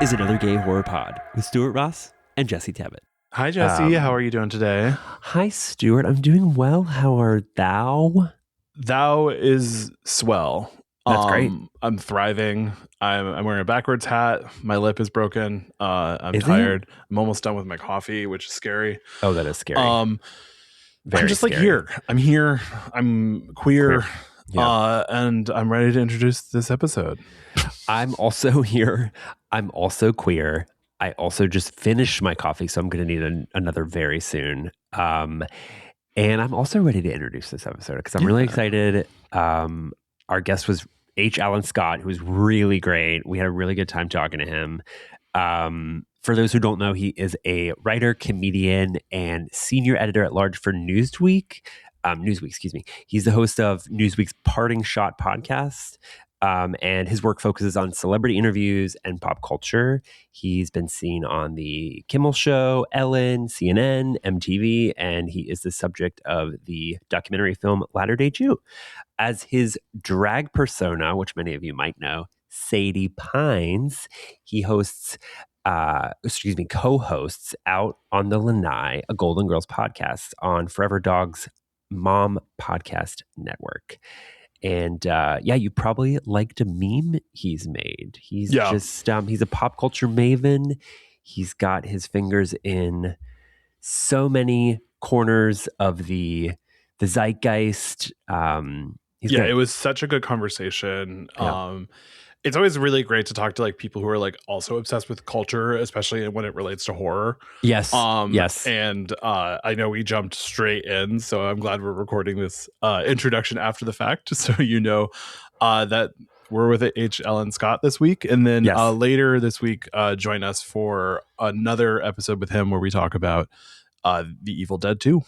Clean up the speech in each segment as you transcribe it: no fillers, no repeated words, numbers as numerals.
is another gay horror pod with Stuart Ross and Jesse Tevitt. Hi, Jesse. How are you doing today? Hi, Stuart. I'm doing well. How are thou? Thou is swell. That's great. I'm thriving. I'm wearing a backwards hat. My lip is broken. I'm Is tired. I'm almost done with my coffee, which is scary. Oh, that is scary. I'm just scary. like here. I'm here. I'm queer. Yeah. And I'm ready to introduce this episode. I'm also here. I'm also queer. I also just finished my coffee, so I'm going to need another very soon. And I'm also ready to introduce this episode because I'm really excited. Our guest was H. Alan Scott, who was really great. We had a really good time talking to him. For those who don't know, he is a writer, comedian, and senior editor at large for Newsweek. He's the host of Newsweek's Parting Shot podcast. And his work focuses on celebrity interviews and pop culture. He's been seen on The Kimmel Show, Ellen, CNN, MTV, and he is the subject of the documentary film Latter-day Jew. As his drag persona, which many of you might know, Sadie Pines, he co-hosts Out on the Lanai, a Golden Girls podcast on Forever Dog's Mom Podcast Network. And you probably liked a meme he's made. He's he's a pop culture maven. He's got his fingers in so many corners of the zeitgeist. It was such a good conversation. Yeah. It's always really great to talk to like people who are like also obsessed with culture, especially when it relates to horror. Yes. Yes. And I know we jumped straight in, so I'm glad we're recording this introduction after the fact, so you know that we're with H. Alan Scott this week, and then later this week, join us for another episode with him where we talk about The Evil Dead 2.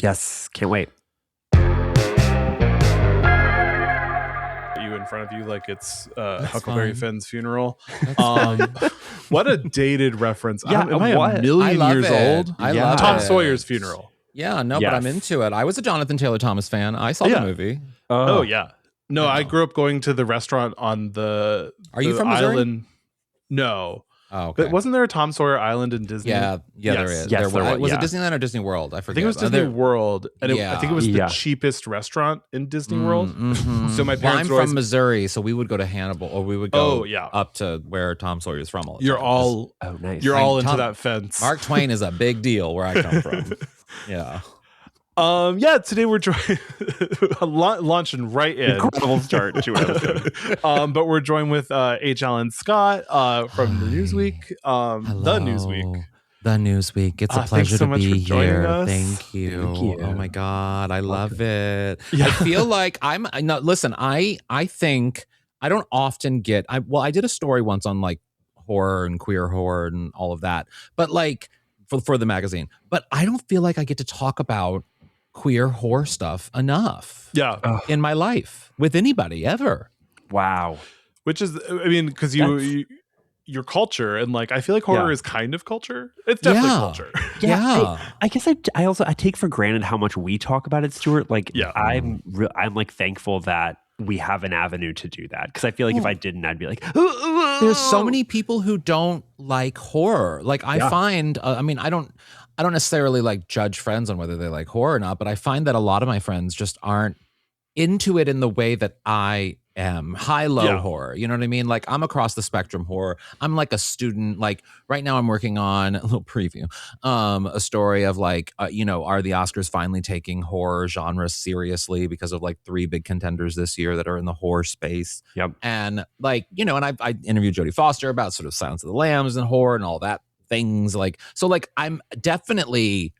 Yes, can't wait. In front of you like it's Huckleberry Finn's funeral. Fine. What a dated reference. Yeah, am I a million years old? I love Tom it. Sawyer's funeral. Yeah, no, Yes. but I'm into it. I was a Jonathan Taylor Thomas fan. I saw the movie. Oh yeah. No, I grew up going to the restaurant on the Are you from Missouri? island. No. Oh, okay. But wasn't there a Tom Sawyer Island in Disney? Yeah, Yes. there is. Yes, there there was. was, Was yeah. it Disneyland or Disney World? I I forget. think it was Disney World, and I think it was the Yeah. cheapest restaurant in Disney World. Mm-hmm. So my parents I'm were always, from Missouri, so we would go to Hannibal, or we would go up to where Tom Sawyer's from. All the You're time. all nice. you're all into Tom- that fence. Mark Twain is a big deal where I come from. Yeah. Today we're launching right in. Incredible start to an episode. But we're joined with H. Alan Scott from the Newsweek. The Newsweek. The Newsweek. It's a Thanks pleasure so to much be for joining here. us. Thank you. Thank you. Oh my God. I love it. Yeah. I feel like listen, I think I don't often get, I did a story once on like horror and queer horror and all of that, but like for the magazine, but I don't feel like I get to talk about queer horror stuff enough in my life with anybody ever. Wow. Which is, I mean, because your culture, and like I feel like horror is kind of culture. It's definitely culture. Yeah. I guess I also take for granted how much we talk about it, Stuart. Like I'm like thankful that we have an avenue to do that, because I feel like if I didn't, I'd be like, there's so many people who don't like horror. Like I find, I don't necessarily like judge friends on whether they like horror or not, but I find that a lot of my friends just aren't into it in the way that I am. High-low horror. You know what I mean? Like I'm across the spectrum horror. I'm like a student. Like right now I'm working on a little preview, a story of like, are the Oscars finally taking horror genre seriously because of like 3 big contenders this year that are in the horror space. Yep. And like, and I interviewed Jodie Foster about sort of Silence of the Lambs and horror and all that things like, so like I'm definitely,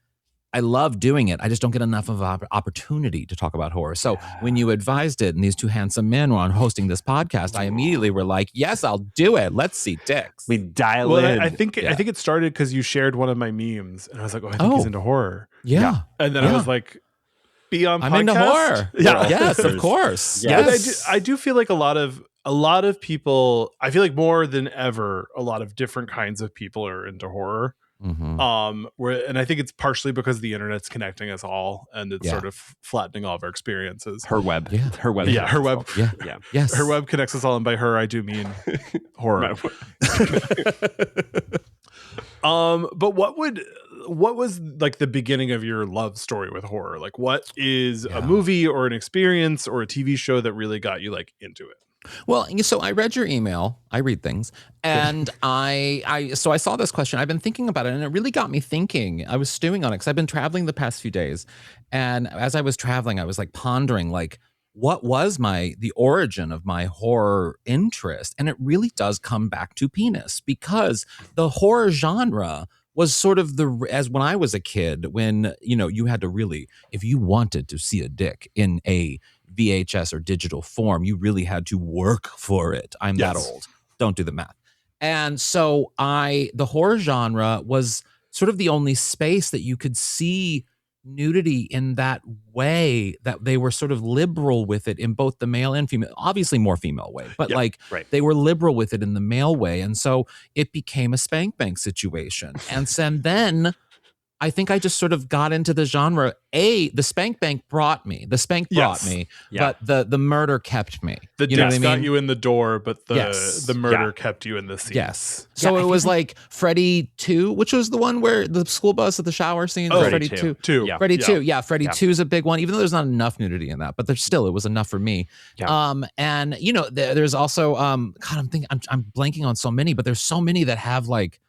I love doing it. I just don't get enough of an opportunity to talk about horror. So when you advised it and these 2 handsome men were on hosting this podcast, I immediately were like, yes, I'll do it. Let's see dicks. We dial in. I think it started because you shared one of my memes, and I was like, I think he's into horror. Yeah. And then I was like, be on podcast? I'm into horror. Yeah. Yes, of course. Yes. I do feel like a lot of people, I feel like more than ever, a lot of different kinds of people are into horror. And I think it's partially because the internet's connecting us all, and it's sort of flattening all of our experiences. Her web. Yeah. Her web. Yeah, her web. Yeah. Yes. Her web connects us all, and by her I do mean horror. But what was like the beginning of your love story with horror? Like, what is a movie or an experience or a TV show that really got you like into it? Well, so I read your email. I read things, and I saw this question. I've been thinking about it, and it really got me thinking. I was stewing on it because I've been traveling the past few days, and as I was traveling, I was like pondering, like, what was the origin of my horror interest? And it really does come back to penis, because the horror genre was sort of as when I was a kid, when, you had to really, if you wanted to see a dick in a VHS or digital form, you really had to work for it. I'm that old. Don't do the math. And so the horror genre was sort of the only space that you could see nudity in that way, that they were sort of liberal with it in both the male and female, obviously more female way, but they were liberal with it in the male way. And so it became a spank bank situation. And then I think I just sort of got into the genre. The spank bank brought me. The spank brought me, but the murder kept me. The dicks got you in the door, but the murder kept you in the scene. Yes. So it was like Freddy 2, which was the one where the school bus at the shower scene. Oh, Freddy 2. Yeah. Freddy 2. Yeah, Freddy 2 is a big one, even though there's not enough nudity in that, but it was enough for me. Yeah. And there's also I'm blanking on so many, but there's so many that have like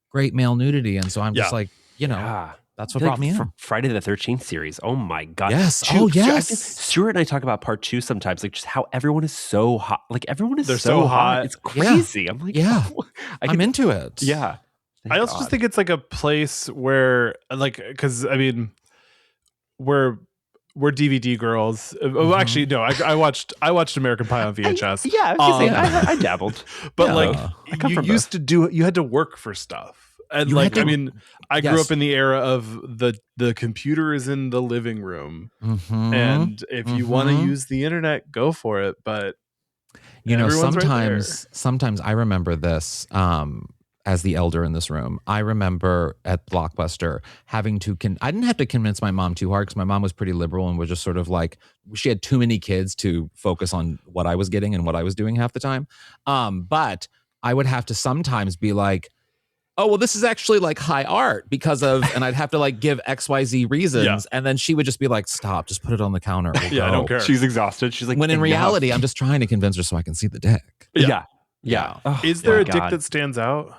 great male nudity, and so I'm just like, that's what brought me in. Friday the 13th series. Oh my God. Yes. Stuart and I talk about part 2 sometimes, like just how everyone is so hot. Like everyone is so hot. It's crazy. Yeah. I'm like, I'm into it. Yeah. I also just think it's like a place where, like, because I mean, we're DVD girls. Oh, actually, no. I watched American Pie on VHS. I dabbled, but you had to work for stuff. And I grew up in the era of the computer is in the living room, and if you want to use the internet, go for it. But sometimes I remember this as the elder in this room. I remember at Blockbuster having to I didn't have to convince my mom too hard, because my mom was pretty liberal and was just sort of like, she had too many kids to focus on what I was getting and what I was doing half the time. But I would have to sometimes be like, oh, well, this is actually like high art because of, and I'd have to like give XYZ reasons. And then she would just be like, stop, just put it on the counter. We'll go. I don't care. She's exhausted. She's like, when in reality, I'm just trying to convince her so I can see the dick. Yeah. Oh, is there a dick that stands out?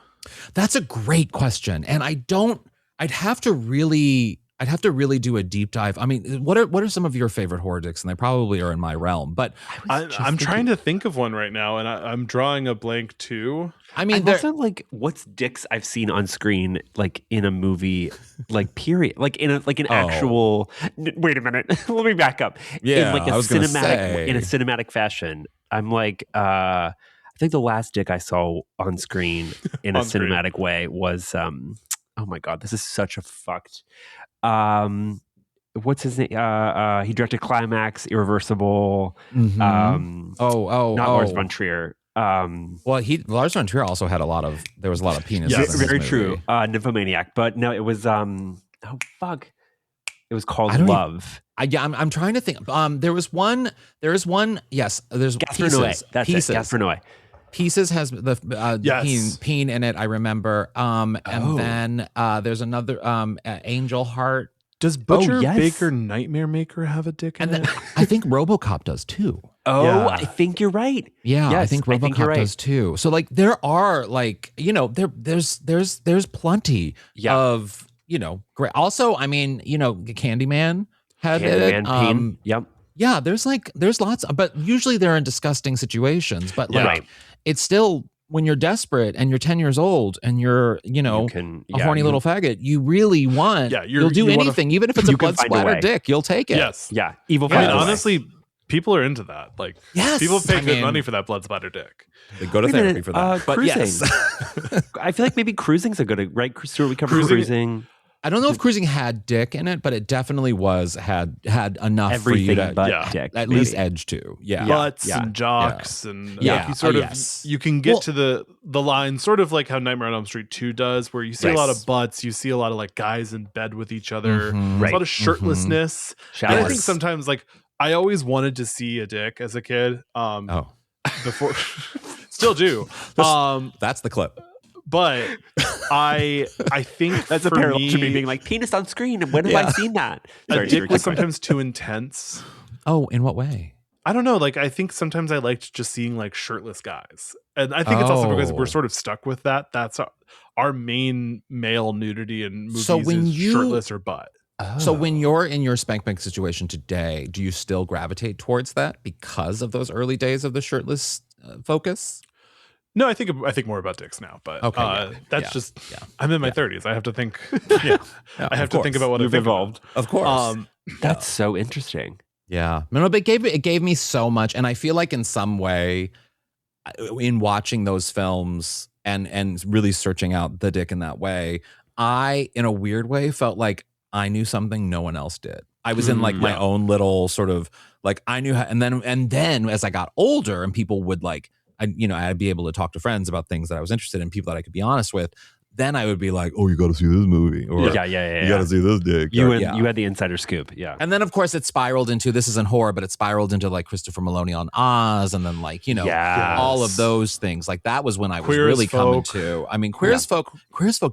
That's a great question. And I'd have to really do a deep dive. I mean, what are some of your favorite horror dicks? And they probably are in my realm, but I'm trying to think of one right now, and I'm drawing a blank too. I mean, also like, what's dicks I've seen on screen, like in a movie, like period, like in an actual. Wait a minute, let me back up. Yeah, in like a cinematic fashion. I'm like, I think the last dick I saw on screen in a cinematic way was, oh my God, this is such a fucked. What's his name? He directed Climax, Irreversible. Not Lars von Trier. Lars von Trier also had there was a lot of penis. Yes, very true. Nymphomaniac, but no, it was it was called Love. I'm trying to think. There is one. Yes, there's Gaspar Noé. That's it. Gaspar Noé. Pieces has the peen in it, I remember. And then there's another Angel Heart. Does Butcher Baker Nightmare Maker have a dick in it? I think RoboCop does too. I think you're right. Yeah, yes, I think RoboCop does too. So like there are like, there's plenty of, great. Also, I mean, Candyman had it. Yep. Yeah, there's lots, but usually they're in disgusting situations. But it's still, when you're desperate and you're 10 years old and you're, a horny little faggot, you really want, you'll do anything, even if it's a blood splatter dick, you'll take it. Yes. Yeah. Evil. I mean, honestly, people are into that. Like, people pay good money for that blood splatter dick. They go to therapy for that. But cruising. I feel like maybe cruising's a good, right? Stuart, we covered cruising. I don't know if Cruising had dick in it, but it definitely had enough everything for you to but dick, at least edge to. Yeah. Butts and jocks and like you sort of you can get to the line sort of like how Nightmare on Elm Street 2 does, where you see a lot of butts, you see a lot of like guys in bed with each other, a lot of shirtlessness. And I think sometimes like I always wanted to see a dick as a kid. Before still do. That's the clip. But I think that's a parallel to me being like penis on screen. And when have I seen that? A dick was sometimes too intense. Oh, in what way? I don't know. Like I think sometimes I liked just seeing like shirtless guys, and I think it's also because we're sort of stuck with that. That's our main male nudity in movies is shirtless or butt. So when you're in your spank bank situation today, do you still gravitate towards that because of those early days of the shirtless focus? No, I think more about dicks now, but that's just I'm in my 30s. I have to think. I have to think about what I've evolved. Of course, that's so interesting. Yeah, no, but it gave me so much, and I feel like in some way, in watching those films and really searching out the dick in that way, I, in a weird way, felt like I knew something no one else did. I was in like my own little sort of like I knew how, and then as I got older and people would like. I'd be able to talk to friends about things that I was interested in, people that I could be honest with. Then I would be like, "Oh, you got to see this movie," or "You got to see this dick." You had the insider scoop, And then, of course, it spiraled into this isn't horror, but it spiraled into like Christopher Maloney on Oz, and then like all of those things. Like that was when I was really coming to. I mean, Queer as Folk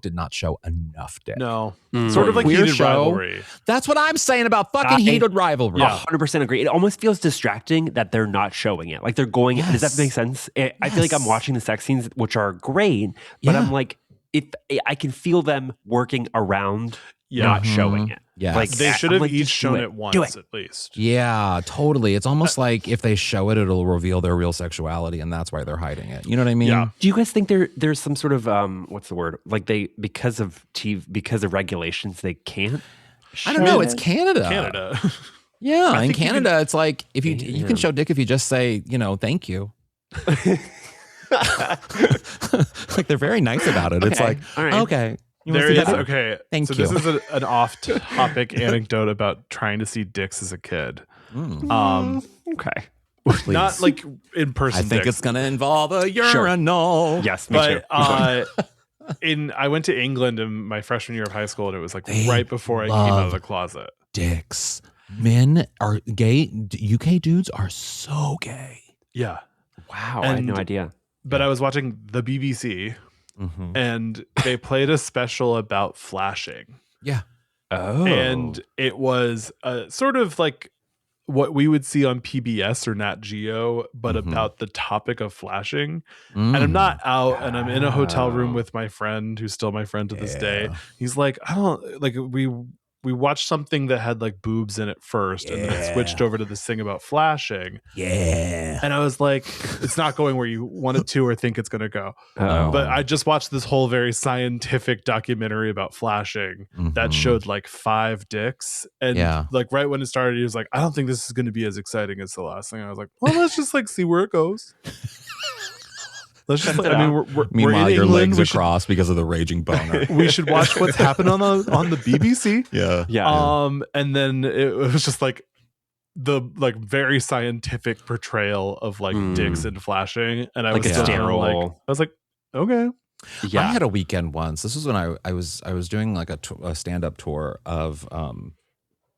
did not show enough dick. No, sort of like Heated Rivalry. That's what I'm saying about fucking Heated Rivalry. 100% agree. It almost feels distracting that they're not showing it. Like they're going. Does that make sense? I feel like I'm watching the sex scenes, which are great, but I'm like. I can feel them working around not showing it. Yeah, like they should have each shown it once at least. Yeah, totally. It's almost like if they show it, it'll reveal their real sexuality, and that's why they're hiding it. You know what I mean? Yeah. Do you guys think there's some sort of what's the word? Like because of regulations they can't? I don't know. It's Canada. Yeah, in Canada, it's like if you can show dick if you just say thank you. Like they're very nice about it. It's like okay. There is Thank you. This is an off-topic anecdote about trying to see dicks as a kid. Okay. Please. Not like in person. I think dicks. it's going to involve a urinal. Sure. Yes, me too. I went to England in my freshman year of high school, and it was like right before I came out of the closet. Dicks. Men are gay. UK dudes are so gay. Yeah. Wow. I had no idea. But I was watching the BBC, and they played a special about flashing. Yeah. Oh. And it was sort of like what we would see on PBS or Nat Geo, but about the topic of flashing. And I'm not out, and I'm in a hotel room with my friend, who's still my friend to this day. He's like, I don't like we watched something that had like boobs in it first, and then it switched over to this thing about flashing. Yeah. And I was like, it's not going where you want it to or think it's going to go. But I just watched this whole very scientific documentary about flashing that showed like 5 dicks. And like right when it started, he was like, I don't think this is going to be as exciting as the last thing. I was like, well, let's just like see where it goes. Let's just. I mean, we're meanwhile, in your England. legs are crossed because of the raging boner. We should watch what's happened on the BBC. Yeah. And then it was just like the like very scientific portrayal of like dicks and flashing, and I like was still sterile. like, I was like, okay. Yeah. I had a weekend once. This was when I was doing like a stand-up tour of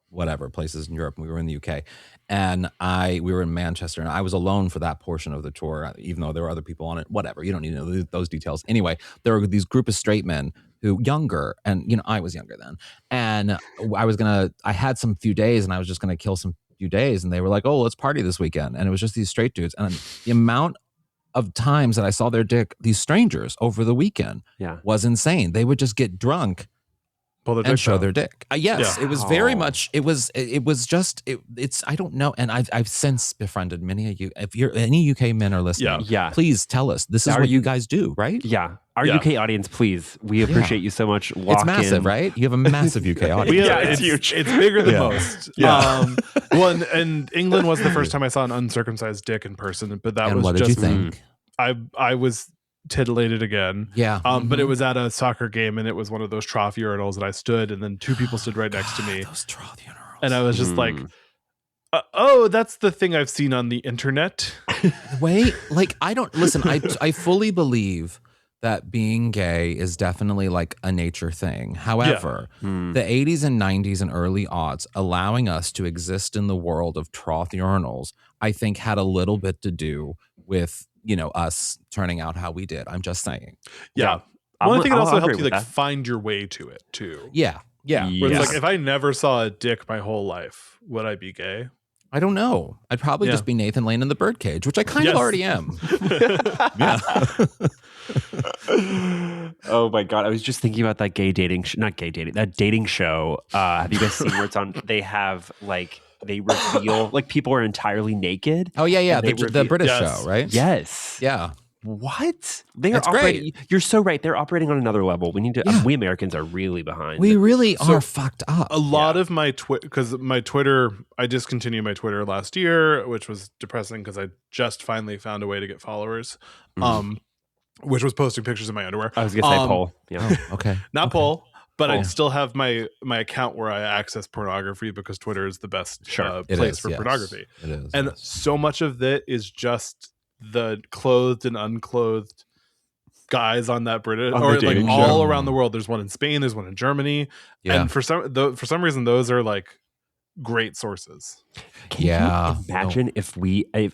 whatever places in Europe. We were in the UK, and we were in Manchester, and I was alone for that portion of the tour, even though there were other people on it. Whatever, you don't need to know those details. Anyway, there were these group of straight men who younger, and I was younger then, and I had some few days, and I was just gonna kill some few days, and they were like, "Oh, let's party this weekend," and it was just these straight dudes, and the amount of times that I saw their dick, these strangers over the weekend, was insane. They would just get drunk and show their dick. Yes, it was very much. It was just. It's. I don't know, and I've since befriended many of you. If you're any UK men are listening, please tell us. This is what you guys do, right? Yeah, our UK audience, please. We appreciate you so much. It's massive, right? You have a massive UK audience. It's huge. It's bigger than most. Well, and England was the first time I saw an uncircumcised dick in person, but that was what just. Did you think? I was titillated again. Yeah. But it was at a soccer game, and it was one of those trough urinals, and I stood, and then two people stood right next to me. Those trough urinals. And I was just like, oh, that's the thing I've seen on the internet. Wait, like I fully believe that being gay is definitely like a nature thing. However, the 80s and 90s and early aughts allowing us to exist in the world of trough urinals, I think had a little bit to do with, us turning out how we did. I'm just saying. Yeah. Well, I think it also helps you like find your way to it too. Yeah. Yeah. Where it's like, if I never saw a dick my whole life, would I be gay? I don't know. I'd probably just be Nathan Lane in the Birdcage, which I kind of already am. Yeah. Oh my God. I was just thinking about that that dating show. Have you guys seen where it's on? They have like, they reveal, like people are entirally naked. Oh yeah. Yeah. The British show, right? Yes. Yeah. What? They are operating. Great. You're so right. They're operating on another level. We need to. We Americans are really behind. We really are fucked up. A lot of my because my Twitter, I discontinued my Twitter last year, which was depressing because I just finally found a way to get followers. Which was posting pictures of my underwear. I was gonna say poll. Yeah. Okay. Not poll. But I still have my account where I access pornography because Twitter is the best place for pornography. It is. And so much of that is just the clothed and unclothed guys on that British or like all around the world. There's one in Spain, there's one in Germany. Yeah. And for some reason those are like great sources. Can you imagine if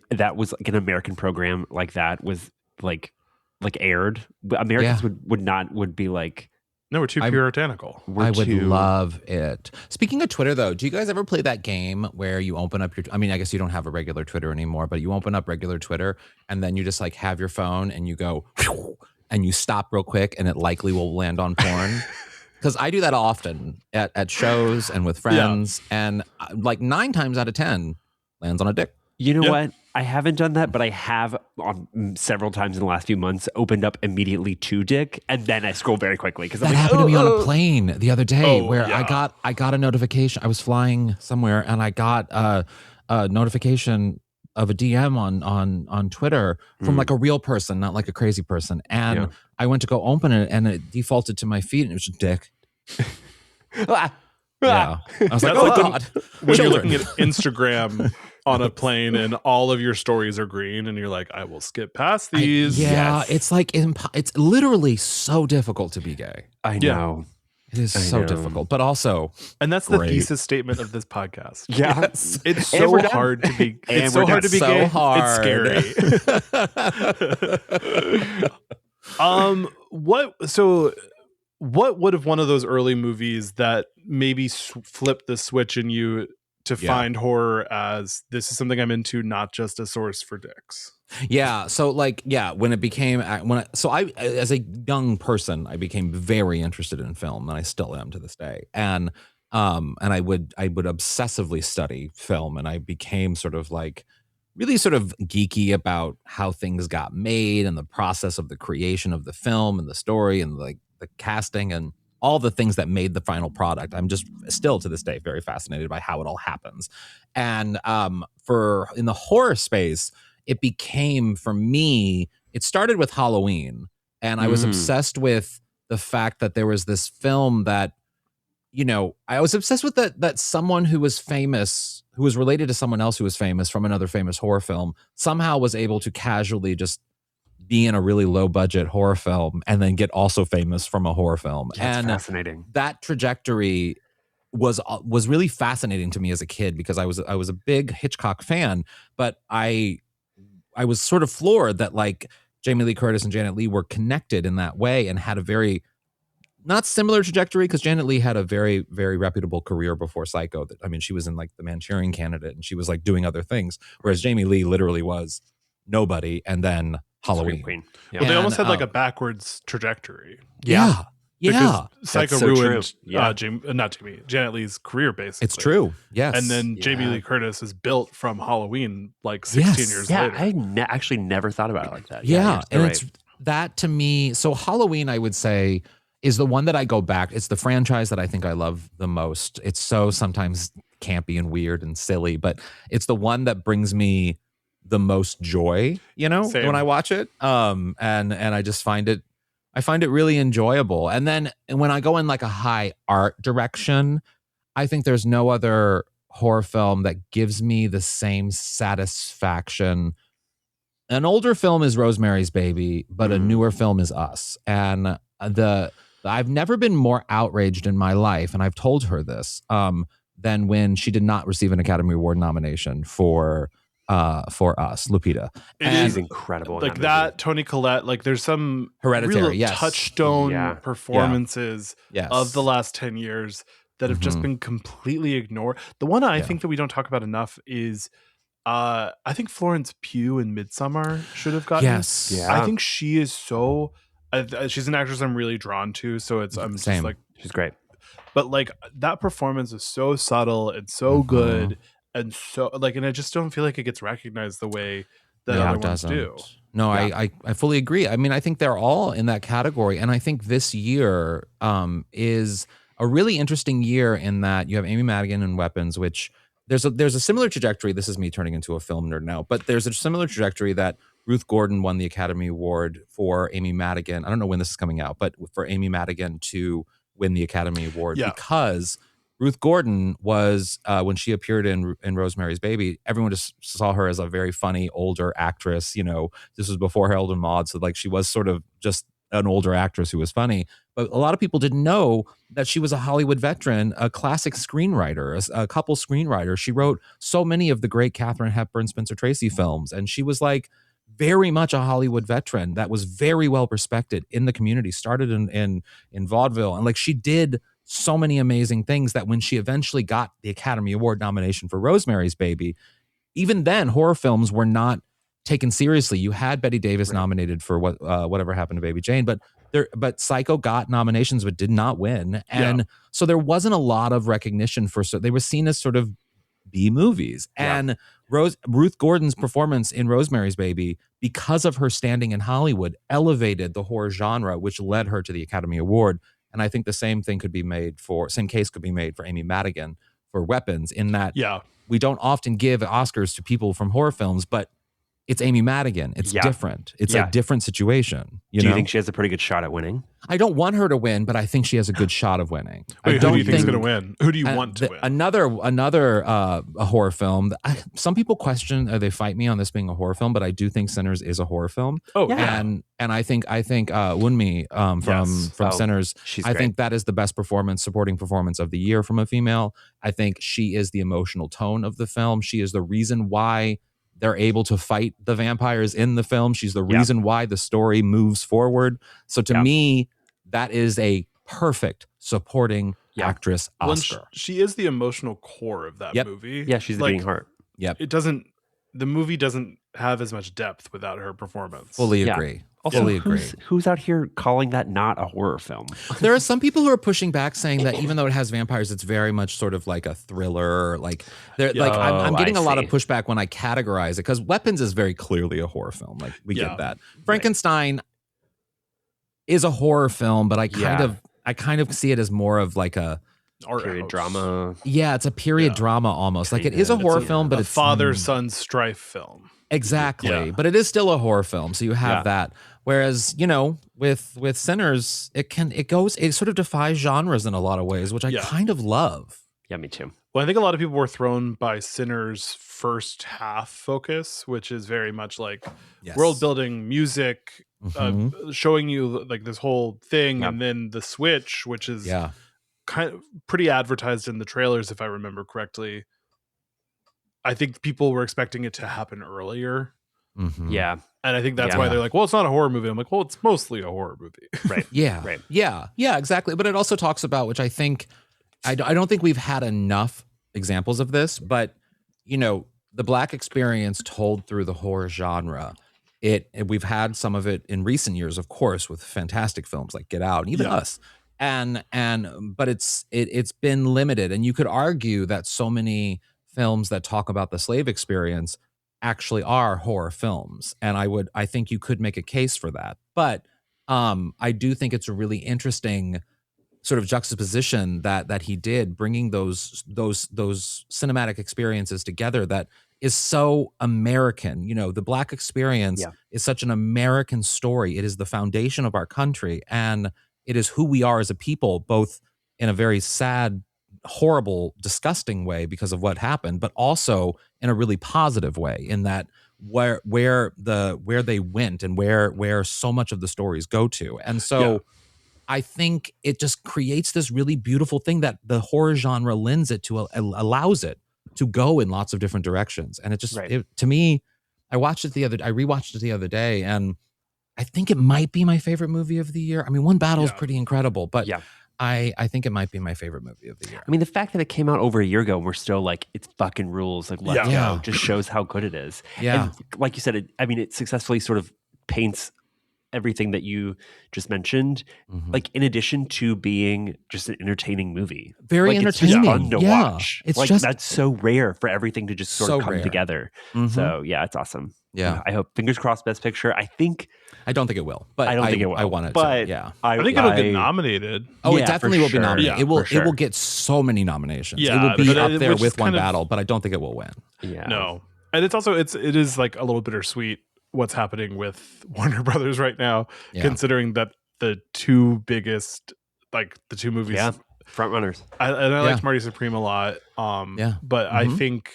that was like an American program like that was like aired? Americans would be like, no, we're too puritanical. I would love it. Speaking of Twitter, though, do you guys ever play that game where you open up I guess you don't have a regular Twitter anymore, but you open up regular Twitter and then you just like have your phone and you go and you stop real quick and it likely will land on porn? Because I do that often at shows and with friends, and like 9 times out of 10 lands on a dick. You know what? I haven't done that, but I have several times in the last few months opened up immediately to dick, and then I scroll very quickly because that happened to me on a plane the other day where I got a notification. I was flying somewhere and I got a notification of a DM on Twitter from like a real person, not like a crazy person, and I went to go open it and it defaulted to my feed and it was just dick. Yeah, I was like, oh God. When you're looking at Instagram on a plane and all of your stories are green and you're like, I will skip past these. It's like it's literally so difficult to be gay. I know. It is so difficult, but also, and that's the thesis statement of this podcast. Yes, it's so hard to be. It's so hard to be gay. It's scary. What would have one of those early movies that maybe flipped the switch in you to find horror as this is something I'm into, not just a source for dicks? Yeah. So when it became I as a young person, I became very interested in film, and I still am to this day. And I would obsessively study film, and I became sort of like really sort of geeky about how things got made and the process of the creation of the film and the story and like the casting and all the things that made the final product. I'm just still to this day very fascinated by how it all happens. And in the horror space, it became, for me, it started with Halloween, and I was obsessed with the fact that there was this film that, I was obsessed with that someone who was famous, who was related to someone else who was famous from another famous horror film, somehow was able to casually just be in a really low budget horror film and then get also famous from a horror film. That's fascinating. That trajectory was really fascinating to me as a kid because I was a big Hitchcock fan, but I was sort of floored that like Jamie Lee Curtis and Janet Leigh were connected in that way and had a very not similar trajectory, because Janet Leigh had a very, very reputable career before Psycho. She was in like The Manchurian Candidate and she was like doing other things, whereas Jamie Lee literally was nobody and then Halloween. Queen. Yeah. But they almost had like a backwards trajectory. Yeah. Because Psycho ruined Janet Leigh's career, basically. It's true. Yes. And then Jamie Lee Curtis is built from Halloween like 16 years later. I actually never thought about it like that. It's that to me. So Halloween, I would say, is the one that I go back. It's the franchise that I think I love the most. It's so sometimes campy and weird and silly, but it's the one that brings me the most joy, Same. when I watch it. And I just find it really enjoyable. And then when I go in like a high art direction, I think there's no other horror film that gives me the same satisfaction. An older film is Rosemary's Baby, but a newer film is Us. And I've never been more outraged in my life, and I've told her this, than when she did not receive an Academy Award nomination for Us, Lupita. She's incredible. Like that, Toni Collette, like there's some Hereditary, real touchstone performances of the last 10 years that have just been completely ignored. The one I think that we don't talk about enough is I think Florence Pugh in Midsommar should have gotten. Yes. Yeah. I think she is so she's an actress I'm really drawn to, so I'm just like, she's great. But like that performance is so subtle and so good, and so like, and I just don't feel like it gets recognized the way that other ones do. No, I fully agree. I mean, I think they're all in that category, and I think this year is a really interesting year in that you have Amy Madigan in Weapons, which there's a similar trajectory. This is me turning into a film nerd now, but there's a similar trajectory that Ruth Gordon won the Academy Award for Amy Madigan. I don't know when this is coming out, but for Amy Madigan to win the Academy Award because Ruth Gordon was, when she appeared in Rosemary's Baby, everyone just saw her as a very funny older actress. This was before Harold and Maude, so like she was sort of just an older actress who was funny. But a lot of people didn't know that she was a Hollywood veteran, a classic screenwriter, a couple screenwriter. She wrote so many of the great Katharine Hepburn, Spencer Tracy films, and she was like very much a Hollywood veteran that was very well respected in the community, started in vaudeville. And like she did so many amazing things that when she eventually got the Academy Award nomination for Rosemary's Baby, even then horror films were not taken seriously. You had Bette Davis nominated for Whatever Happened to Baby Jane, but Psycho got nominations but did not win. And so there wasn't a lot of recognition so they were seen as sort of B movies. And Ruth Gordon's performance in Rosemary's Baby, because of her standing in Hollywood, elevated the horror genre, which led her to the Academy Award. And I think the same case could be made for Amy Madigan for Weapons, in that we don't often give Oscars to people from horror films, but it's Amy Madigan. It's different. It's a different situation. Do you think she has a pretty good shot at winning? I don't want her to win, but I think she has a good shot of winning. Wait, who do you think is going to win? Who do you want to win? Another a horror film. Some people question, or they fight me on this being a horror film, but I do think Sinners is a horror film. Oh, yeah. And I think Wunmi from Sinners, I think that is the best supporting performance of the year from a female. I think she is the emotional tone of the film. She is the reason why they're able to fight the vampires in the film. She's the reason why the story moves forward. So to me, that is a perfect supporting actress Oscar. Well, she is the emotional core of that movie. Yeah, she's the beating heart. Yep. The movie doesn't have as much depth without her performance. Fully agree. Also, fully agree. Who's out here calling that not a horror film? There are some people who are pushing back, saying that even though it has vampires, it's very much sort of like a thriller. Like, I'm getting a lot of pushback when I categorize it, because Weapons is very clearly a horror film. Like, we get that. Frankenstein is a horror film, but I kind of see it as more of like a period drama. Yeah, it's a period drama almost. Like, it is a horror film, but it's a father-son strife film. Exactly. But it is still a horror film, so you have that. Whereas, with Sinners, it sort of defies genres in a lot of ways, which I kind of love. Yeah, me too. Well, I think a lot of people were thrown by Sinners' first half focus, which is very much like world building, music, showing you like this whole thing, and then the switch, which is kind of pretty advertised in the trailers, if I remember correctly. I think people were expecting it to happen earlier. Yeah. And I think that's why they're like, well, it's not a horror movie. I'm like, well, it's mostly a horror movie. Right. Right. Yeah, exactly. But it also talks about, which I think, I don't think we've had enough examples of this, but, the Black experience told through the horror genre. We've had some of it in recent years, of course, with fantastic films like Get Out, and even Us. But it's been limited. And you could argue that so many films that talk about the slave experience actually are horror films, and I think you could make a case for that. But I do think it's a really interesting sort of juxtaposition that he did, bringing those cinematic experiences together. That is so American. You know, the Black experience is such an American story. It is the foundation of our country, and it is who we are as a people, both in a very sad, horrible, disgusting way because of what happened, but also in a really positive way, in that where they went and where so much of the stories go to. And so I think it just creates this really beautiful thing that the horror genre lends it to, allows it to go in lots of different directions. And it just, to me, I rewatched it the other day, and I think it might be my favorite movie of the year. I mean, One Battle is pretty incredible, but I think it might be my favorite movie of the year. I mean, the fact that it came out over a year ago and we're still like, it's fucking rules, like, let's go, just shows how good it is. Yeah. And like you said, it successfully sort of paints everything that you just mentioned, like in addition to being just an entertaining movie. Very entertaining. It's just fun to watch. It's like, just, that's so rare for everything to just sort of come together. So yeah, it's awesome. Yeah. I hope, fingers crossed, Best Picture. I don't think it will, but I don't think it will. I want it but to. Yeah. I think it'll get nominated. Oh, it definitely will be nominated. Yeah, it will get so many nominations. Yeah, it will be up there with One Battle, but I don't think it will win. Yeah. No. And it's also, it is like a little bittersweet what's happening with Warner Brothers right now, considering that the two biggest, like the two movies, front runners. I liked Marty Supreme a lot. But I think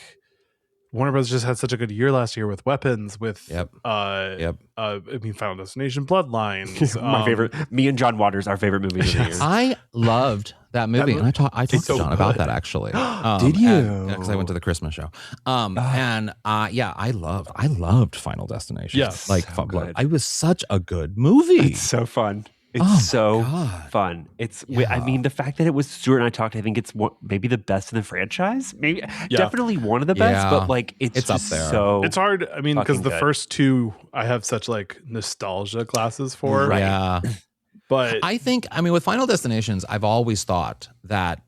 Warner Brothers just had such a good year last year with Weapons, with I mean, Final Destination, Bloodlines. My favorite, me and John Waters, our favorite movies of the year. I loved that movie, and I talked to John about that actually. Did you? Because I went to the Christmas show. And I loved Final Destination. Yes, like it was such a good movie. It's so fun. It's fun. It's I mean, the fact that it was Stuart and I talked, I think it's maybe the best in the franchise. Maybe definitely one of the best, but like it's up there. So it's hard. I mean, because the first two I have such like nostalgia classes for. Right. Yeah. But I think, with Final Destinations, I've always thought that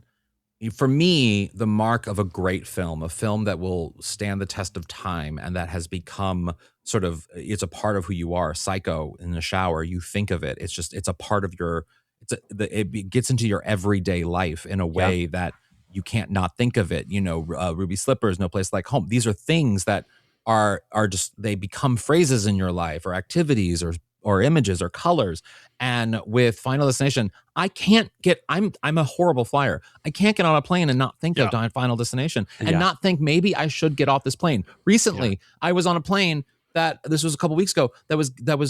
for me, the mark of a great film, a film that will stand the test of time and that has become sort of, it's a part of who you are. Psycho in the shower, you think of it. It's a part of your, it gets into your everyday life in a way that you can't not think of it. You know, Ruby Slippers, No Place Like Home. These are things that are just, they become phrases in your life or activities or images or colors. And with Final Destination, I'm a horrible flyer. I can't get on a plane and not think of Final Destination and not think maybe I should get off this plane. Recently, I was on a plane that this was a couple weeks ago.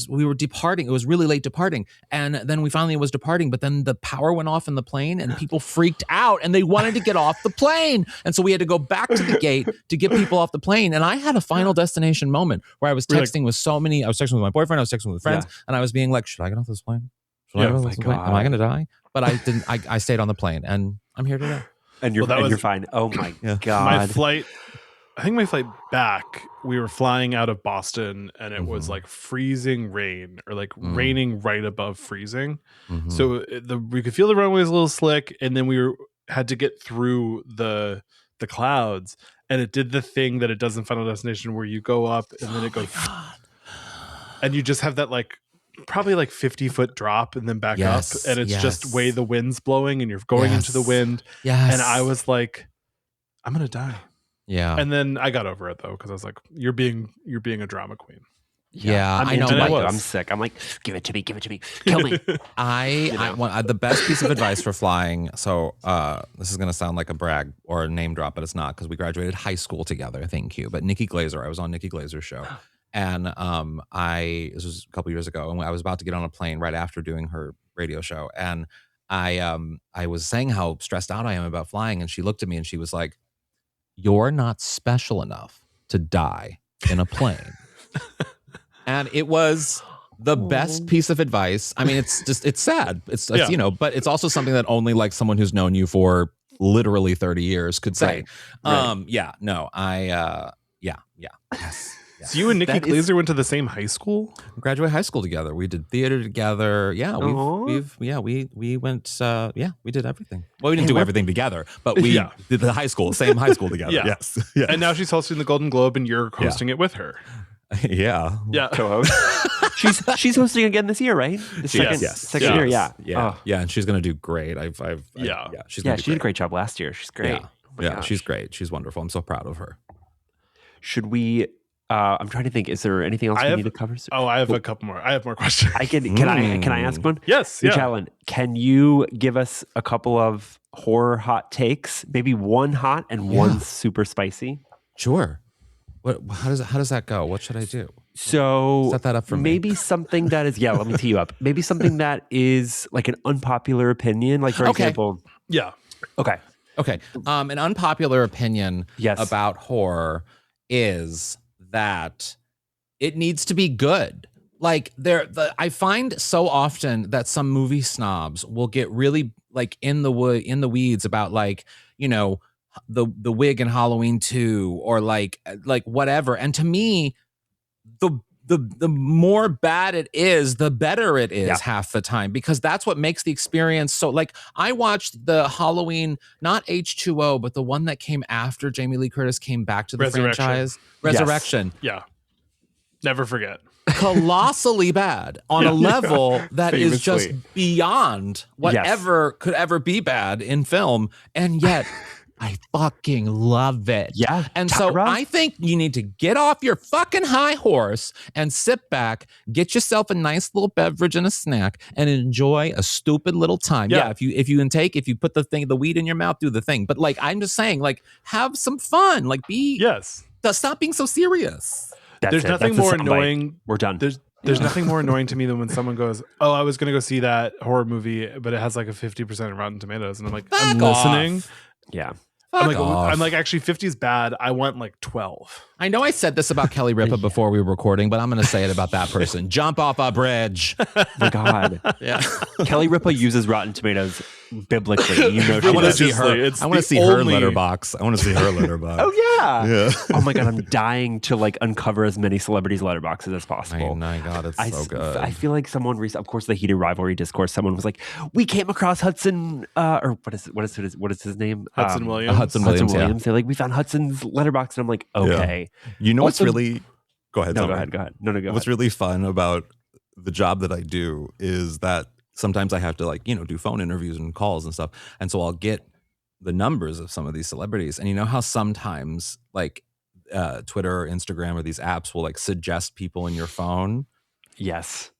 We were departing. It was really late departing. And then we finally was departing, but then the power went off in the plane and people freaked out and they wanted to get off the plane. And so we had to go back to the gate to get people off the plane. And I had a Final Destination moment where I was texting with I was texting with my boyfriend, I was texting with friends, and I was being like, should I get off this plane? Should I get off this plane? Am I going to die? But I didn't. I stayed on the plane and I'm here today. And you're fine. Oh my God. I think my flight back, we were flying out of Boston and it was like freezing rain or like raining right above freezing. So we could feel the runway was a little slick, and then we had to get through the clouds, and it did the thing that it does in Final Destination where you go up and then it goes and you just have that like probably like 50-foot drop and then back up, and it's just way the wind's blowing and you're going into the wind. And I was like, I'm gonna die. Yeah. And then I got over it though, because I was like, you're being a drama queen. Yeah, I know. I'm sick. I'm like, give it to me, kill me. I want the best piece of advice for flying. So this is gonna sound like a brag or a name drop, but it's not, because we graduated high school together. Thank you. But Nikki Glazer, I was on Nikki Glazer's show, and this was a couple years ago, and I was about to get on a plane right after doing her radio show, and I was saying how stressed out I am about flying, and she looked at me and she was like, "You're not special enough to die in a plane." And it was the best piece of advice. I mean, it's sad. It's but it's also something that only like someone who's known you for literally 30 years could say. Yes. So you and Nikki Glazer went to the same high school? We graduated high school together. We did theater together. Yeah, we went. We did everything. Well, we didn't do everything together, but we did the same high school together. Yeah. Yes. And now she's hosting the Golden Globe, and you're hosting it with her. Yeah. Co-host. she's hosting again this year, right? Second year. Yeah. Yeah. And she's gonna do great. She did a great job last year. She's great. Yeah. She's great. She's wonderful. I'm so proud of her. should we? I'm trying to think. Is there anything else we need to cover? I have a couple more. I have more questions. Can I ask one? Yes. Yeah. Alan, can you give us a couple of horror hot takes? Maybe one hot and one super spicy. Sure. How does that go? What should I do? So set that up for maybe me. Something that is let me tee you up. Maybe something that is like an unpopular opinion. Like for example. Yeah. Okay. An unpopular opinion about horror is that it needs to be good. Like I find so often that some movie snobs will get really like in the weeds about like, you know, the wig in Halloween 2 or like whatever. And to me, the more bad it is, the better it is half the time, because that's what makes the experience so. Like I watched the Halloween, not H2O, but the one that came after Jamie Lee Curtis came back to the franchise, Resurrection. Yeah, never forget. Colossally bad on a level that is just beyond whatever could ever be bad in film, and yet I fucking love it. Yeah. And so I think you need to get off your fucking high horse and sit back, get yourself a nice little beverage and a snack, and enjoy a stupid little time. Yeah. If you put the weed in your mouth, do the thing. But like, I'm just saying, like, have some fun. Like stop being so serious. There's nothing more annoying. We're done. There's nothing more annoying to me than when someone goes, "Oh, I was going to go see that horror movie, but it has like a 50% Rotten Tomatoes," and I'm like, "I'm listening." Yeah. I'm like, actually, 50 is bad. I want like 12. I know I said this about Kelly Ripa before we were recording, but I'm going to say it about that person. Jump off a bridge. Oh my God. Yeah. Kelly Ripa uses Rotten Tomatoes biblically. You know, I want to see her. I want to see her letterbox. I want to see her letterbox. Oh yeah. Oh my God. I'm dying to like uncover as many celebrities' letterboxes as possible. My God, it's so good. I feel like someone of course, the heated rivalry discourse. Someone was like, "We came across Hudson, or what is his name? Hudson Williams. Hudson Williams. Yeah. They're like, we found Hudson's letterbox, and I'm like, okay. Yeah. You know what's really? Go ahead. No, go ahead. No, go ahead. What's really fun about the job that I do is that sometimes I have to like, do phone interviews and calls and stuff. And so I'll get the numbers of some of these celebrities. And you know how sometimes like Twitter or Instagram or these apps will like suggest people in your phone? Yes.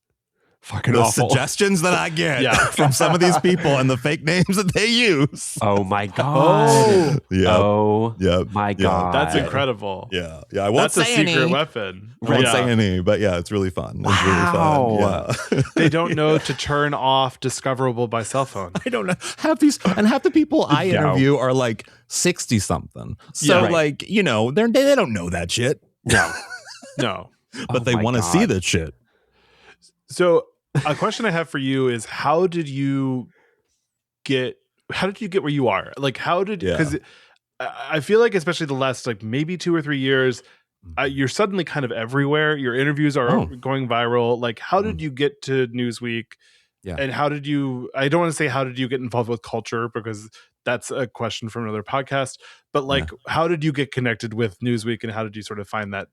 Fucking the awful. Suggestions that I get from some of these people and the fake names that they use. Oh my God. My God. That's incredible. Yeah. I won't say any. That's a secret weapon. I won't say any, but yeah, it's really fun. It's really fun. Yeah. They don't know to turn off discoverable by cell phone. I don't know. Half the people I interview are like 60 something. So like, they don't know that shit. No. But they want to see that shit. So a question I have for you is, how did you get where you are? Like, because I feel like, especially the last like maybe 2 or 3 years, you're suddenly kind of everywhere. Your interviews are going viral. Like, how did you get to Newsweek? Yeah. And how did you, I don't want to say how did you get involved with culture, because that's a question from another podcast, but like, how did you get connected with Newsweek, and how did you sort of find that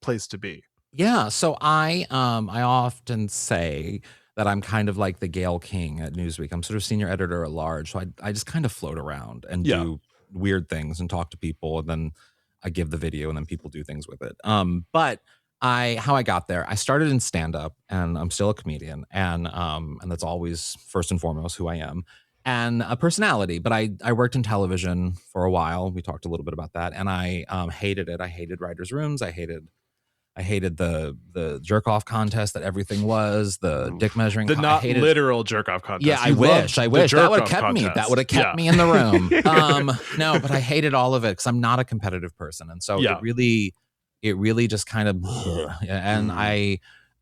place to be? Yeah, so I often say that I'm kind of like the Gayle King at Newsweek. I'm sort of senior editor at large, so I just kind of float around and do weird things and talk to people, and then I give the video, and then people do things with it. But how I got there, I started in stand-up, and I'm still a comedian, and that's always first and foremost who I am, and a personality. But I worked in television for a while. We talked a little bit about that, and I hated it. I hated writers' rooms. I hated the jerk off contest that everything was, the dick measuring. The not literal jerk off contest. Yeah, I wish that would have kept me. That would have kept me in the room. No, but I hated all of it because I'm not a competitive person, and so it really just kind of. And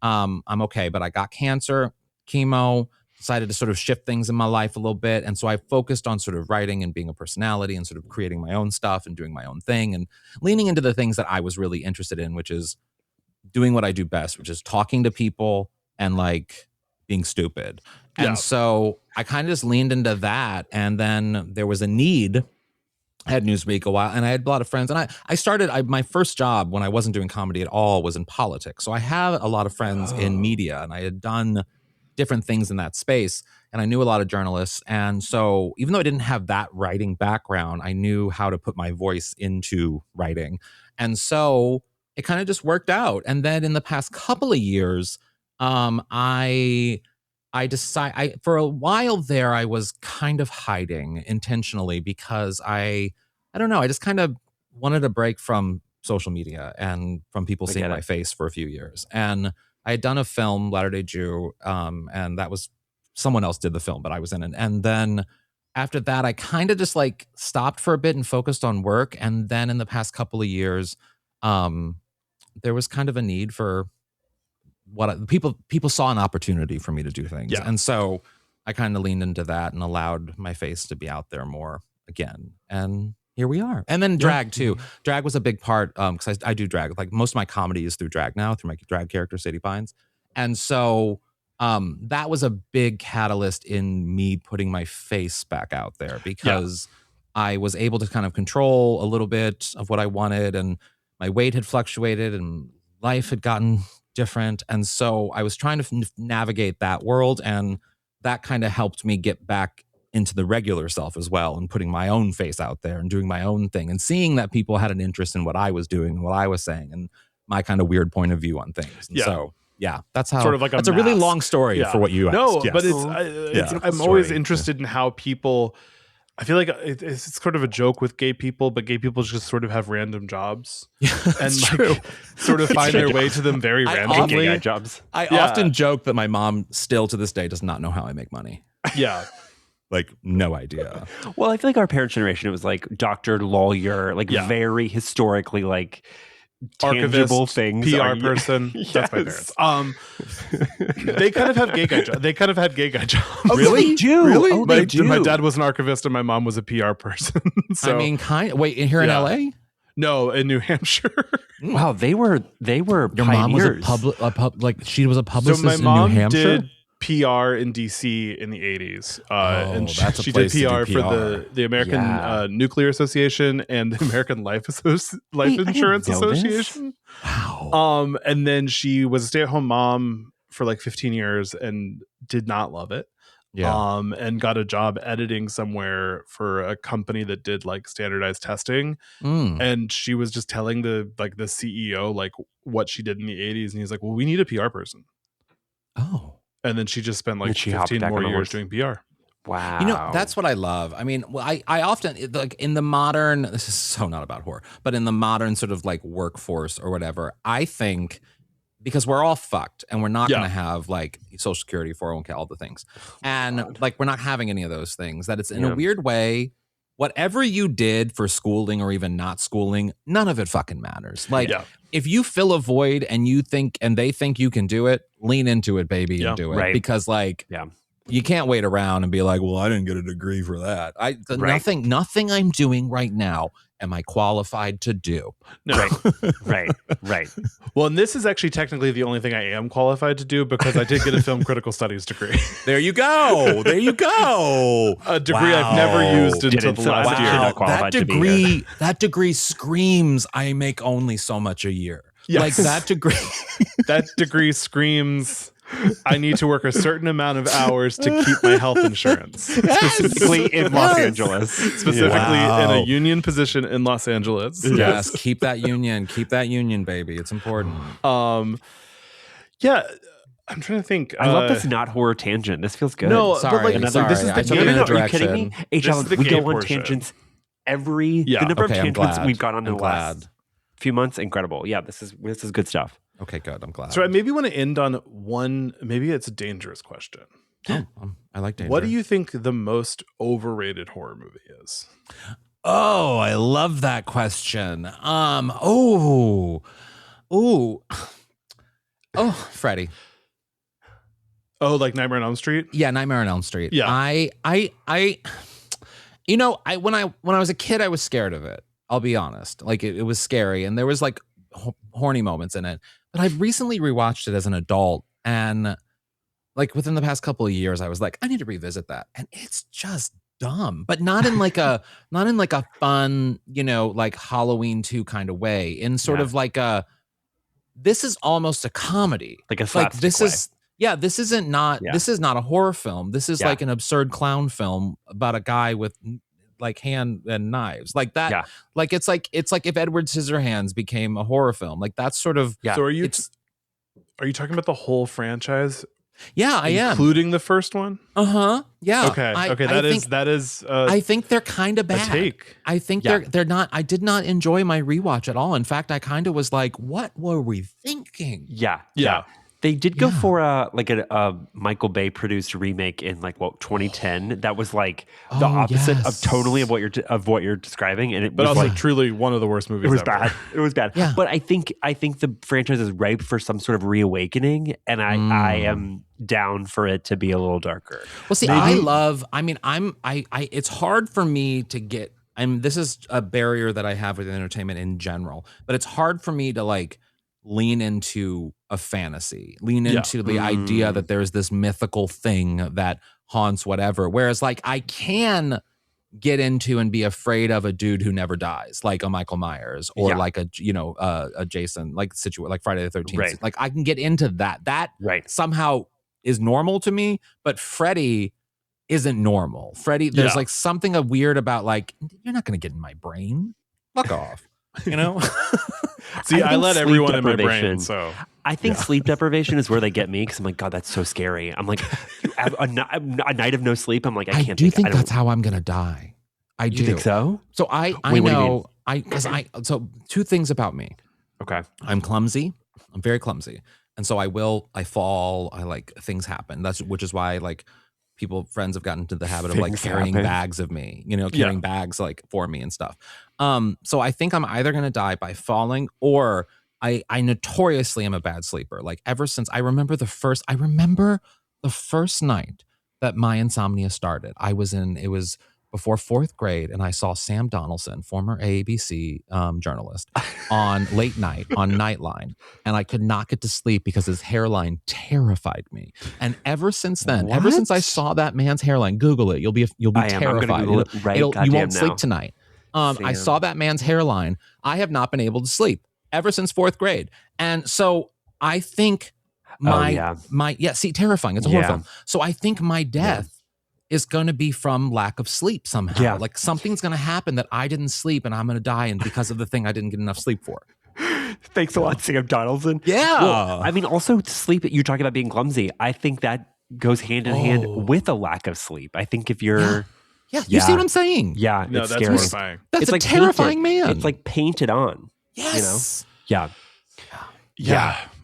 I'm okay, but I got cancer, chemo. Decided to sort of shift things in my life a little bit, and so I focused on sort of writing and being a personality and sort of creating my own stuff and doing my own thing and leaning into the things that I was really interested in, which is doing what I do best, which is talking to people and like being stupid. And so I kind of just leaned into that. And then there was a need. I had Newsweek a while, and I had a lot of friends. And I started, my first job when I wasn't doing comedy at all was in politics. So I have a lot of friends in media, and I had done different things in that space, and I knew a lot of journalists. And so even though I didn't have that writing background, I knew how to put my voice into writing. And so it kind of just worked out. And then in the past couple of years, I decided for a while there, I was kind of hiding intentionally because I don't know, I just kind of wanted a break from social media and from people seeing my face for a few years. And I had done a film, Latter-day Jew, and that was someone else did the film, but I was in it. And then after that, I kind of just like stopped for a bit and focused on work. And then in the past couple of years, there was kind of a need for people saw an opportunity for me to do things. And so I kind of leaned into that and allowed my face to be out there more again. And here we are. And then drag too. Drag was a big part because I do drag. Like most of my comedy is through drag now, through my drag character, Sadie Pines. And so that was a big catalyst in me putting my face back out there because I was able to kind of control a little bit of what I wanted, and my weight had fluctuated and life had gotten different. And so I was trying to navigate that world, and that kind of helped me get back into the regular self as well, and putting my own face out there and doing my own thing and seeing that people had an interest in what I was doing and what I was saying and my kind of weird point of view on things. And so that's how sort of like that's a really long story for what you asked. No, but I'm always interested in how people, I feel like it's sort of a joke with gay people, but gay people just sort of have random jobs and true. Sort of find their way to them very randomly. Gay jobs. I often joke that my mom still to this day does not know how I make money. Yeah. Like, no idea. Well, I feel like our parents' generation, it was like doctor, lawyer, like very historically like tangible archivist, things. PR person. That's my parents. They kind of have gay guy jobs. They kind of had gay guy jobs. Oh, really? They do. Really? Oh, they do. My dad was an archivist and my mom was a PR person. So, I mean, wait, here in LA? No, in New Hampshire. Wow, they were Your pioneers. mom was like she was a publicist So my in New mom Hampshire? did PR in DC in the 80s. And that's a she did place to do PR for PR. the American Nuclear Association and the American Life Insurance Association. Wow. And then she was a stay-at-home mom for like 15 years and did not love it. And got a job editing somewhere for a company that did like standardized testing. And she was just telling the CEO like what she did in the 80s, and he's like, well, we need a PR person. Oh. And then she just spent like 15 more years doing PR. Wow. You know, that's what I love. I mean, I often, like in the modern, this is so not about horror, but in the modern sort of like workforce or whatever, I think because we're all fucked and we're not going to have like Social Security, 401k, all the things. And like, we're not having any of those things, that it's in a weird way, whatever you did for schooling or even not schooling, none of it fucking matters. Like if you fill a void and they think you can do it, lean into it, baby, and do it. Right. Because like, you can't wait around and be like, well, I didn't get a degree for that. Nothing I'm doing right now am I qualified to do. No. Right. Well, and this is actually technically the only thing I am qualified to do because I did get a film critical studies degree. There you go. A degree I've never used until the last year. That degree screams, I make only so much a year. Yes. Like that degree. That degree screams, I need to work a certain amount of hours to keep my health insurance. Specifically in Los Angeles. Specifically in a union position in Los Angeles. Yes, keep that union. Keep that union, baby. It's important. Yeah. I'm trying to think. I love this not horror tangent. This feels good. No, sorry. But like, Sorry. this is the took it in a Are you kidding me? direction. HL, we go on tangents the number of tangents we've gone on in the last few months, incredible. Yeah, this is good stuff. Okay, good. I'm glad. So I maybe want to end on one, maybe it's a dangerous question. I like danger. What do you think the most overrated horror movie is? Oh, I love that question. Freddy. Oh, like Nightmare on Elm Street? Yeah, Nightmare on Elm Street. Yeah. When I was a kid, I was scared of it. I'll be honest. Like it was scary, and there was like horny moments in it. But I've recently rewatched it as an adult, and like within the past couple of years, I was like, I need to revisit that, and it's just dumb, but not in like a fun, like Halloween 2 kind of way. In sort of like this is almost a comedy, like a slapstick way. This is not a horror film. This is like an absurd clown film about a guy with like hand and knives like that. Yeah. Like it's like if Edward Scissorhands became a horror film. Like that's sort of. Yeah. So are you talking about the whole franchise? Yeah, I am, including the first one. Yeah. Okay. That is. I think they're kind of bad. Take. I think they're not. I did not enjoy my rewatch at all. In fact, I kind of was like, "What were we thinking?" Yeah. They did go for a Michael Bay produced remake in 2010. That was like the opposite of totally of what you're describing, and it was also truly one of the worst movies. It was ever. bad. It was bad. Yeah. But I think the franchise is ripe for some sort of reawakening, and I am down for it to be a little darker. Well, see, it's hard for me to get. This is a barrier that I have with entertainment in general, but it's hard for me to lean into a fantasy, lean into the idea that there's this mythical thing that haunts whatever. Whereas I can get into and be afraid of a dude who never dies, like a Michael Myers or a Jason, like Friday the 13th. Right. Like I can get into that. That somehow is normal to me, but Freddy isn't normal. Freddy, there's something weird about you're not going to get in my brain. Fuck off. See, I let everyone in my brain, so I think sleep deprivation is where they get me because I'm like, God, that's so scary. I'm like, a night of no sleep. I'm like, I can't. Do think that's how I'm gonna die. I do. You think so? So I know so two things about me. Okay, I'm clumsy. I'm very clumsy, and so I fall. Things happen. Which is why friends have gotten into the habit of carrying bags of me, carrying bags for me and stuff. So I think I'm either going to die by falling or I notoriously am a bad sleeper. Ever since I remember the first night that my insomnia started, it was before 4th grade, and I saw Sam Donaldson, former ABC journalist, on late night on Nightline, and I could not get to sleep because his hairline terrified me. And ever since then, ever since I saw that man's hairline, Google it. You'll be terrified. You won't sleep tonight. I saw that man's hairline. I have not been able to sleep ever since 4th grade, and so I think terrifying. It's a horror film. So I think my death is going to be from lack of sleep somehow. Yeah. Something's going to happen that I didn't sleep and I'm going to die, and because of the thing I didn't get enough sleep for. Thanks a lot, Sam Donaldson. Yeah. Well, also to sleep, you're talking about being clumsy. I think that goes hand in hand with a lack of sleep. I think if you're... Yeah, you see what I'm saying? Yeah, no, it's that's scary. horrifying. That's a terrifying man. It's painted on. Yes. Yeah.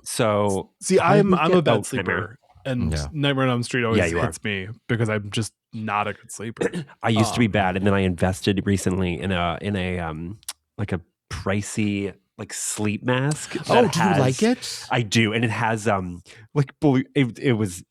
So... See, I'm a bad sleeper. And Nightmare on Elm Street always hits me because I'm just not a good sleeper. I used to be bad, and then I invested recently in a pricey sleep mask. Oh, do you like it? I do, and it has it was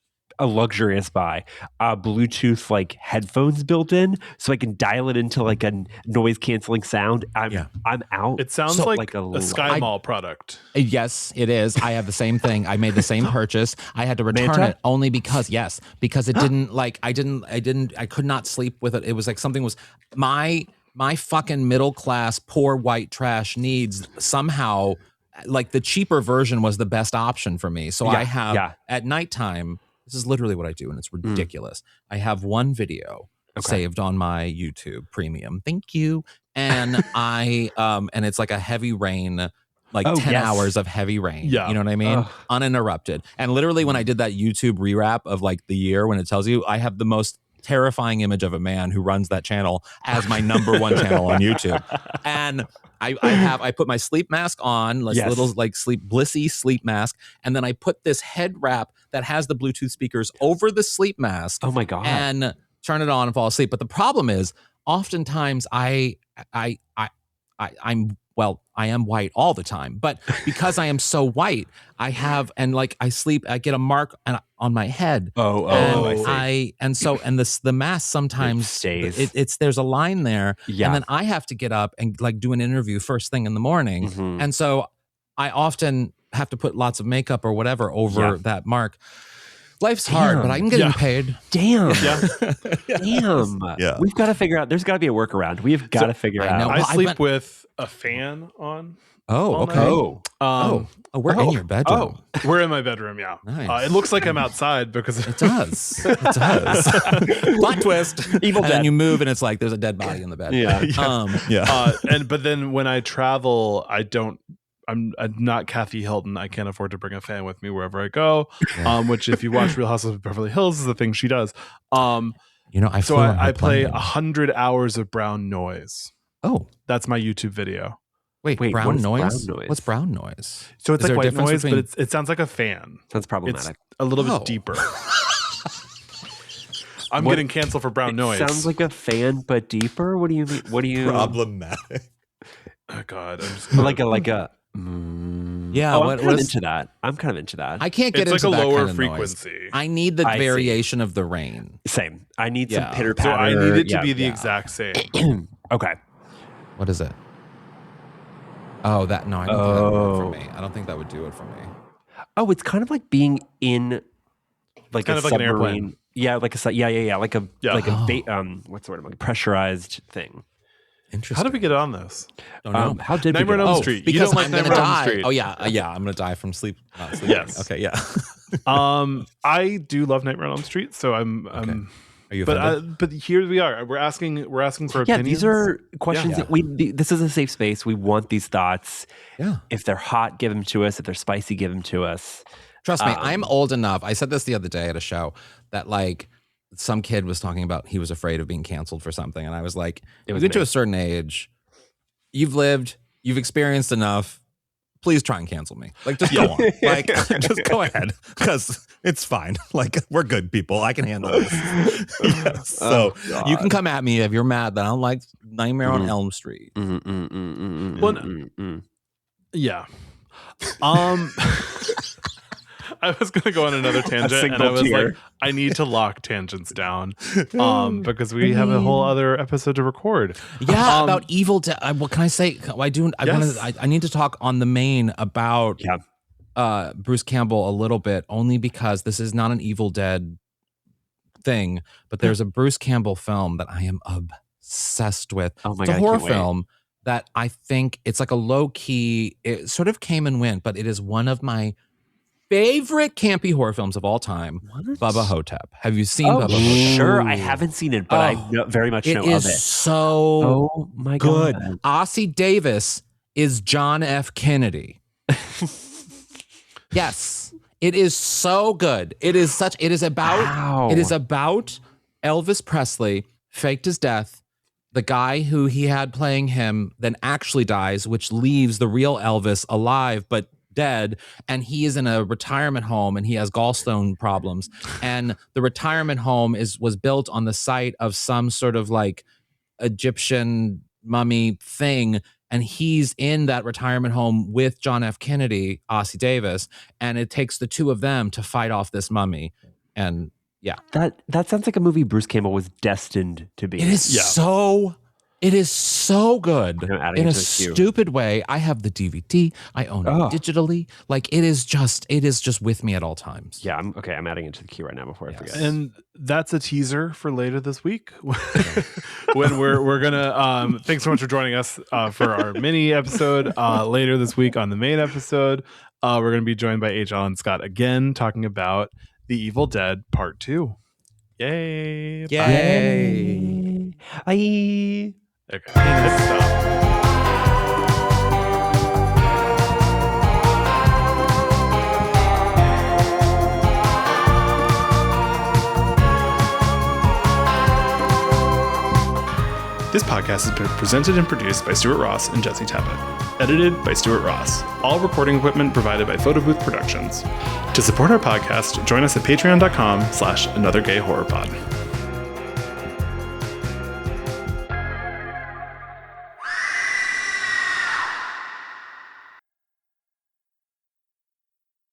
a luxurious buy. Bluetooth headphones built in, so I can dial it into a noise canceling sound. I'm out. It sounds like a Sky Mall product. Yes, it is. I have the same thing. I made the same purchase. I had to return it only because it didn't I could not sleep with it. It was something was my fucking middle class poor white trash needs somehow the cheaper version was the best option for me. So I have at nighttime. This is literally what I do, and it's ridiculous. I have one video saved on my YouTube Premium. Thank you. And and it's a heavy rain, 10 hours of heavy rain. Yeah. You know what I mean? Uninterrupted. And literally when I did that YouTube rewrap of the year, when it tells you, I have the most terrifying image of a man who runs that channel as my number one channel on YouTube. And I put my sleep mask on, little blissy sleep mask, and then I put this head wrap that has the Bluetooth speakers over the sleep mask. Oh my God. And turn it on and fall asleep. But the problem is, oftentimes I am white all the time, but because I am so white, I have I sleep. I get a mark on my head. I see. The mask sometimes stays. There's a line there, and then I have to get up and do an interview first thing in the morning, and so I often have to put lots of makeup or whatever over that mark. Life's hard, but I'm getting paid. Damn. Damn. Yeah. We've got to figure out. There's got to be a workaround. We've got to figure out. I sleep with a fan on. Oh, okay. Oh, We're in your bedroom. We're in my bedroom. Yeah, nice. It looks like I'm outside because it does. It does. Plot twist. Evil and dead. then you move, and it's like there's a dead body in the bed. But then when I travel, I'm not Kathy Hilton. I can't afford to bring a fan with me wherever I go. Which, if you watch Real Housewives of Beverly Hills, is the thing she does. I play 100 hours of brown noise. Oh, that's my YouTube video. Wait, brown noise? What's brown noise? So it's like white noise, but it sounds like a fan. Sounds problematic. It's a little bit deeper. I'm getting canceled for brown noise. Sounds like a fan, but deeper. What do you mean? What do you problematic? Oh God, I'm just like a. Yeah, I'm kind of into that. I can't get it's into like a that lower kind of frequency. Noise. I need the variation of the rain. Same. I need some pitter patter. So I need it to be the exact same. Okay. What is it? Oh, that no, I don't think that would work for me. I don't think that would do it for me. Oh, it's kind of like being in like kind a of like submarine. An airplane. Yeah, like a like a what's the word? Like pressurized thing. Interesting. How did we get on this? Don't know. How did we Nightmare get on on Elm Street? Because I'm gonna die. Oh yeah, I'm gonna die from sleep. Not sleeping. Yes. Okay. Yeah. I do love Nightmare on Elm Street, so I'm. Okay. Are you offended? But here we are. We're asking for opinions. Yeah, these are questions that this is a safe space. We want these thoughts. Yeah. If they're hot, give them to us. If they're spicy, give them to us. Trust me, I'm old enough. I said this the other day at a show that like some kid was talking about he was afraid of being canceled for something, and I was like, you get to a certain age, you've lived, you've experienced enough. Please try and cancel me. Like, just go on. Like, just go ahead, because it's fine. Like, we're good people. I can handle this. Yes. So you can come at me if you're mad that I don't like Nightmare on Elm Street. Yeah. I was going to go on another tangent, and I was like, I need to lock tangents down because we have a whole other episode to record. Yeah, about Evil Dead. What can I say? I need to talk on the main about Bruce Campbell a little bit, only because this is not an Evil Dead thing, but there's a Bruce Campbell film that I am obsessed with. Oh my God, it's a horror film that I think it's like a low key. It sort of came and went, but it is one of my favorite campy horror films of all time. Bubba Hotep. Have you seen Bubba Hotep? Sure, I haven't seen it, but I very much know of it. It is so good. God. Ossie Davis is John F. Kennedy. Yes, it is so good. It is about Elvis Presley faked his death. The guy who he had playing him then actually dies, which leaves the real Elvis alive, but dead, and he is in a retirement home and he has gallstone problems, and the retirement home was built on the site of some sort of like Egyptian mummy thing, and he's in that retirement home with John F. Kennedy, Ossie Davis, and it takes the two of them to fight off this mummy. And yeah, that sounds like a movie Bruce Campbell was destined to be. It is so good in a stupid way. I have the DVD. I own it digitally. Like it is just with me at all times. Yeah, I'm adding it to the queue right now before I forget. And that's a teaser for later this week when we're gonna. Thanks so much for joining us for our mini episode later this week on the main episode. We're gonna be joined by H. Alan Scott again, talking about The Evil Dead Part 2. Yay! Yay! Bye. Okay, good stuff. This podcast has been presented and produced by Stuart Ross and Jesse Tappett. Edited by Stuart Ross. All recording equipment provided by Photo Booth Productions. To support our podcast, join us at patreon.com/anothergayhorrorpod.